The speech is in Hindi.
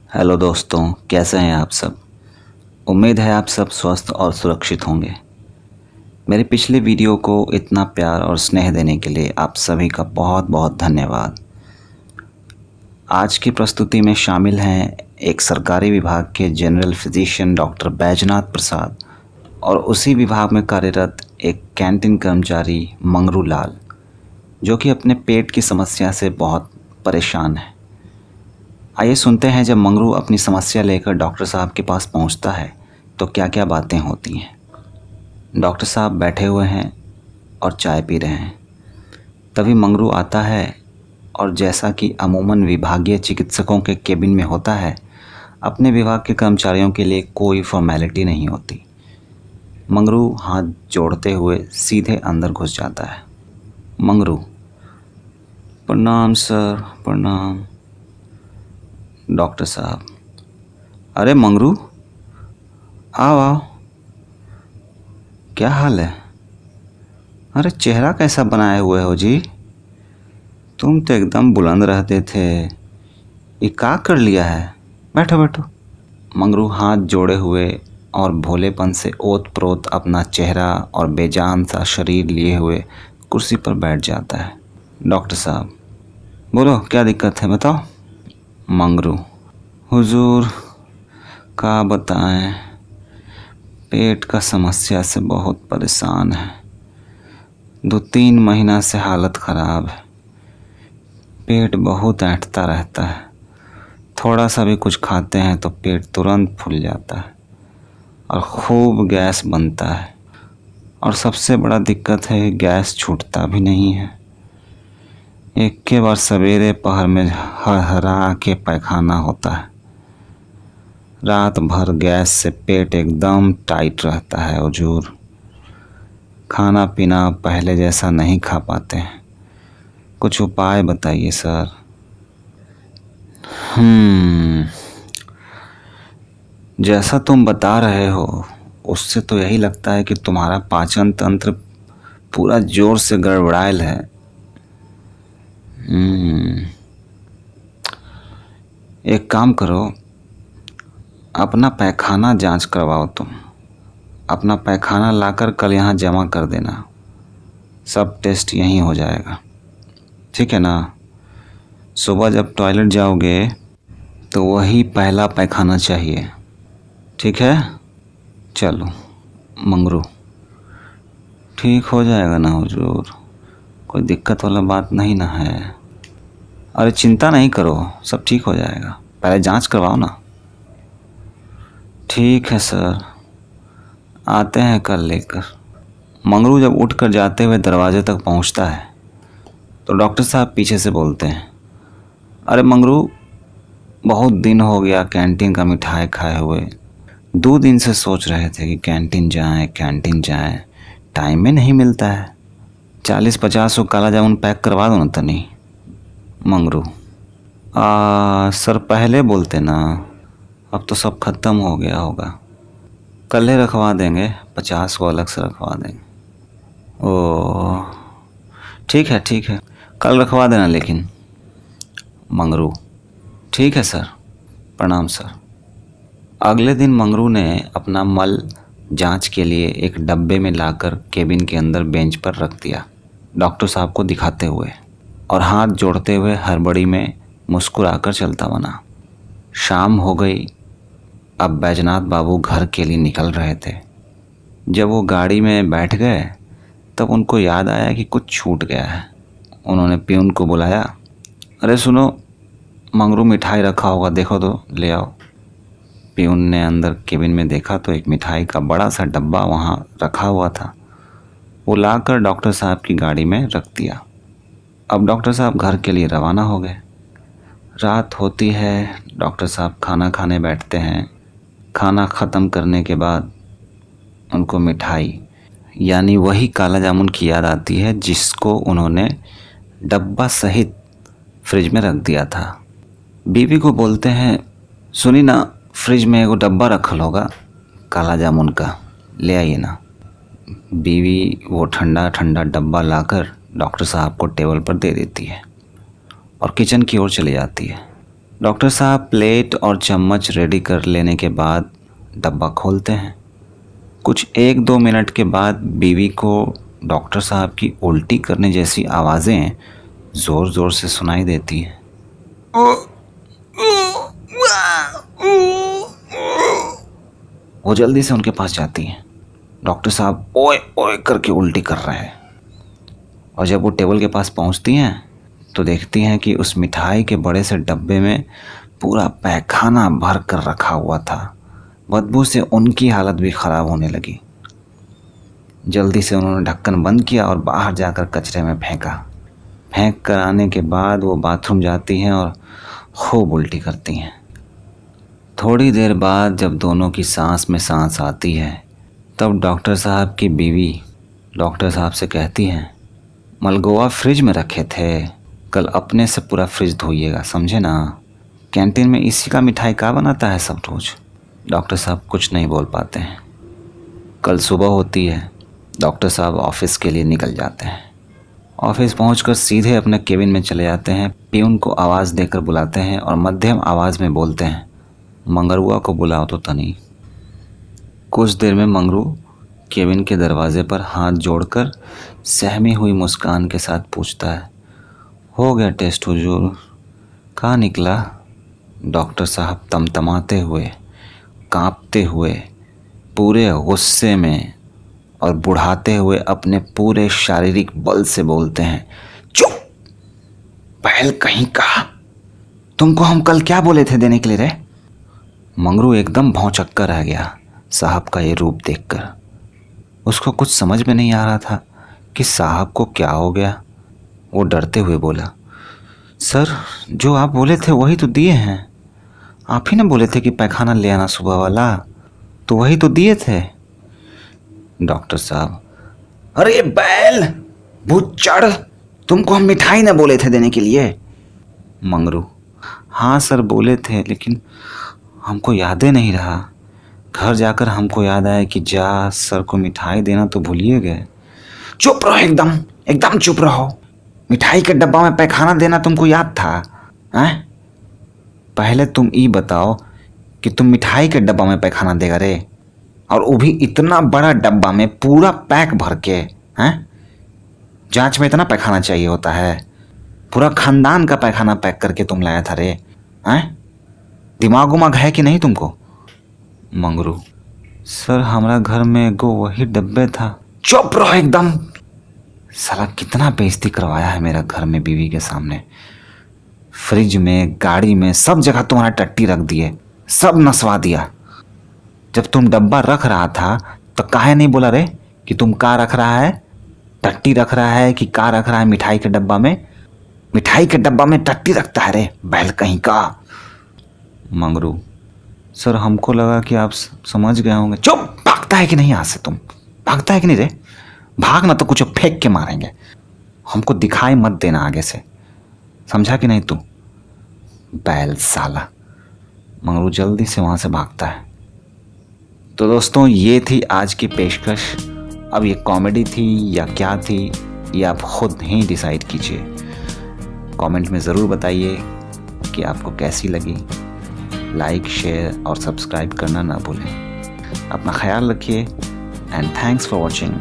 हेलो दोस्तों, कैसे हैं आप सब। उम्मीद है आप सब स्वस्थ और सुरक्षित होंगे। मेरे पिछले वीडियो को इतना प्यार और स्नेह देने के लिए आप सभी का बहुत बहुत धन्यवाद। आज की प्रस्तुति में शामिल हैं एक सरकारी विभाग के जनरल फिजिशियन डॉक्टर बैजनाथ प्रसाद और उसी विभाग में कार्यरत एक कैंटीन कर्मचारी मंगरू लाल, जो कि अपने पेट की समस्या से बहुत परेशान है। आइए सुनते हैं, जब मंगरू अपनी समस्या लेकर डॉक्टर साहब के पास पहुंचता है तो क्या क्या बातें होती हैं। डॉक्टर साहब बैठे हुए हैं और चाय पी रहे हैं। तभी मंगरू आता है और जैसा कि अमूमन विभागीय चिकित्सकों के केबिन में होता है, अपने विभाग के कर्मचारियों के लिए कोई फॉर्मेलिटी नहीं होती। मंगरू हाथ जोड़ते हुए सीधे अंदर घुस जाता है। मंगरू: प्रणाम सर, प्रणाम। डॉक्टर साहब: अरे मंगरू, आओ आओ, क्या हाल है। अरे चेहरा कैसा बनाए हुए हो जी, तुम तो एकदम बुलंद रहते थे, ये क्या कर लिया है। बैठो बैठो। मंगरू हाथ जोड़े हुए और भोलेपन से ओत प्रोत अपना चेहरा और बेजान सा शरीर लिए हुए कुर्सी पर बैठ जाता है। डॉक्टर साहब: बोलो क्या दिक्कत है, बताओ। मंगरू: हुजूर, का बताएं, पेट का समस्या से बहुत परेशान है। 2-3 महीना से हालत ख़राब है। पेट बहुत ऐंठता रहता है, थोड़ा सा भी कुछ खाते हैं तो पेट तुरंत फूल जाता है और खूब गैस बनता है। और सबसे बड़ा दिक्कत है कि गैस छूटता भी नहीं है। एक के बार सवेरे पहर में हरहरा के पैखाना होता है। रात भर गैस से पेट एकदम टाइट रहता है हुजूर। खाना पीना पहले जैसा नहीं खा पाते हैं, कुछ उपाय बताइए सर। जैसा तुम बता रहे हो उससे तो यही लगता है कि तुम्हारा पाचन तंत्र पूरा जोर से गड़बड़ायल है। एक काम करो, अपना पैखाना जांच करवाओ। तुम अपना पैखाना लाकर कल यहाँ जमा कर देना, सब टेस्ट यहीं हो जाएगा, ठीक है ना। सुबह जब टॉयलेट जाओगे तो वही पहला पैखाना चाहिए, ठीक है। चलो मंगरू, ठीक हो जाएगा ना हुजूर, कोई दिक्कत वाला बात नहीं ना है। अरे चिंता नहीं करो, सब ठीक हो जाएगा, पहले जांच करवाओ ना। ठीक है सर, आते हैं कल लेकर। मंगरू जब उठकर जाते हुए दरवाजे तक पहुंचता है तो डॉक्टर साहब पीछे से बोलते हैं, अरे मंगरू, बहुत दिन हो गया कैंटीन का मिठाई खाए हुए। 2 दिन से सोच रहे थे कि कैंटीन जाएं, टाइम में नहीं मिलता है। 40-50 को काला जामुन पैक करवा दो ना तनी। मंगरू: सर पहले बोलते ना, अब तो सब खत्म हो गया होगा। कल ही रखवा देंगे, 50 को अलग से रखवा देंगे। ओह ठीक है, कल रखवा देना लेकिन। मंगरू: ठीक है सर, प्रणाम सर। अगले दिन मंगरू ने अपना मल जांच के लिए एक डब्बे में लाकर केबिन के अंदर बेंच पर रख दिया, डॉक्टर साहब को दिखाते हुए, और हाथ जोड़ते हुए हड़बड़ी में मुस्कुराकर चलता बना। शाम हो गई। अब बैजनाथ बाबू घर के लिए निकल रहे थे। जब वो गाड़ी में बैठ गए तब उनको याद आया कि कुछ छूट गया है। उन्होंने प्यून को बुलाया, अरे सुनो, मंगरू मिठाई रखा होगा, देखो तो ले आओ। प्यून ने अंदर केबिन में देखा तो एक मिठाई का बड़ा सा डब्बा वहाँ रखा हुआ था। वो लाकर डॉक्टर साहब की गाड़ी में रख दिया। अब डॉक्टर साहब घर के लिए रवाना हो गए। रात होती है, डॉक्टर साहब खाना खाने बैठते हैं। खाना ख़त्म करने के बाद उनको मिठाई यानी वही काला जामुन की याद आती है जिसको उन्होंने डब्बा सहित फ्रिज में रख दिया था। बीवी को बोलते हैं, सुनी ना, फ्रिज में एगो डब्बा रखल होगा काला जामुन का, ले आइए ना। बीवी वो ठंडा ठंडा डब्बा लाकर डॉक्टर साहब को टेबल पर दे देती है और किचन की ओर चली जाती है। डॉक्टर साहब प्लेट और चम्मच रेडी कर लेने के बाद डब्बा खोलते हैं। कुछ 1-2 मिनट के बाद बीवी को डॉक्टर साहब की उल्टी करने जैसी आवाज़ें ज़ोर ज़ोर से सुनाई देती हैं। वो जल्दी से उनके पास जाती हैं। डॉक्टर साहब ओए ओए करके उल्टी कर रहे हैं। और जब वो टेबल के पास पहुंचती हैं तो देखती हैं कि उस मिठाई के बड़े से डब्बे में पूरा पैखाना भर कर रखा हुआ था। बदबू से उनकी हालत भी ख़राब होने लगी। जल्दी से उन्होंने ढक्कन बंद किया और बाहर जाकर कचरे में फेंका। फेंक कर आने के बाद वो बाथरूम जाती हैं और खूब उल्टी करती हैं। थोड़ी देर बाद जब दोनों की सांस में सांस आती है तब डॉक्टर साहब की बीवी डॉक्टर साहब से कहती हैं, मलगोवा फ्रिज में रखे थे, कल अपने से पूरा फ्रिज धोइएगा, समझे ना। कैंटीन में इसी का मिठाई का बनाता है सब रोज़। डॉक्टर साहब कुछ नहीं बोल पाते हैं। कल सुबह होती है। डॉक्टर साहब ऑफिस के लिए निकल जाते हैं। ऑफिस पहुंचकर सीधे अपने केबिन में चले जाते हैं। पियून को आवाज़ देकर बुलाते हैं और मध्यम आवाज़ में बोलते हैं, मंगरुआ को बुलाओ तो तनी। कुछ देर में मंगरू केबिन के दरवाजे पर हाथ जोड़कर सहमी हुई मुस्कान के साथ पूछता है, हो गया टेस्ट हुजूर, कहाँ निकला। डॉक्टर साहब तमतमाते हुए, कांपते हुए, पूरे गुस्से में और बुढ़ाते हुए अपने पूरे शारीरिक बल से बोलते हैं, चुप पहल कहीं का, तुमको हम कल क्या बोले थे देने के लिए रे। मंगरू एकदम भौंचक्का रह गया साहब का ये रूप देखकर। उसको कुछ समझ में नहीं आ रहा था कि साहब को क्या हो गया। वो डरते हुए बोला, सर जो आप बोले थे वही तो दिए हैं। आप ही ना बोले थे कि पैखाना ले आना सुबह वाला, तो वही तो दिए थे। डॉक्टर साहब, अरे बैल बुच्चड़, तुमको हम मिठाई ना बोले थे देने के लिए। मंगरू, हाँ सर बोले थे, लेकिन हमको यादें नहीं रहा। घर जाकर हमको याद आया कि जा सर को मिठाई देना तो भूलिए गए। चुप रहो, एकदम एकदम चुप रहो। मिठाई के डब्बा में पैखाना देना तुमको याद था हैं? पहले तुम ये बताओ कि तुम मिठाई के डब्बा में पैखाना देगा रे, और वो भी इतना बड़ा डब्बा में पूरा पैक भर के हैं। जांच में इतना पैखाना चाहिए होता है? पूरा खानदान का पैखाना पैक करके तुम लाया था रे हैं? दिमाग उमाग है कि नहीं तुमको। मंगरू, सर हमारा घर में एगो वही डब्बे था। चुप रहो एकदम। साला कितना बेइज्जती करवाया है मेरा घर में बीवी के सामने। फ्रिज में, गाड़ी में, सब जगह तुम्हारा टट्टी रख दिए, सब नसवा दिया। जब तुम डब्बा रख रहा था तो काहे नहीं बोला रे कि तुम का रख रहा है, टट्टी रख रहा है कि का रख रहा है मिठाई के डब्बा में। मिठाई के डब्बा में टट्टी रखता है रे बैल कहीं का। मंगरू, सर हमको लगा कि आप समझ गए होंगे। चुप, भागता है कि नहीं यहाँ से, तुम भागता है कि नहीं रे। भागना तो कुछ फेंक के मारेंगे। हमको दिखाई मत देना आगे से, समझा कि नहीं तू। बैल साला। मंगरू जल्दी से वहाँ से भागता है। तो दोस्तों ये थी आज की पेशकश। अब ये कॉमेडी थी या क्या थी ये आप खुद ही डिसाइड कीजिए। कमेंट में ज़रूर बताइए कि आपको कैसी लगी। लाइक, शेयर और सब्सक्राइब करना ना भूलें। अपना ख्याल रखिए एंड थैंक्स फॉर वॉचिंग।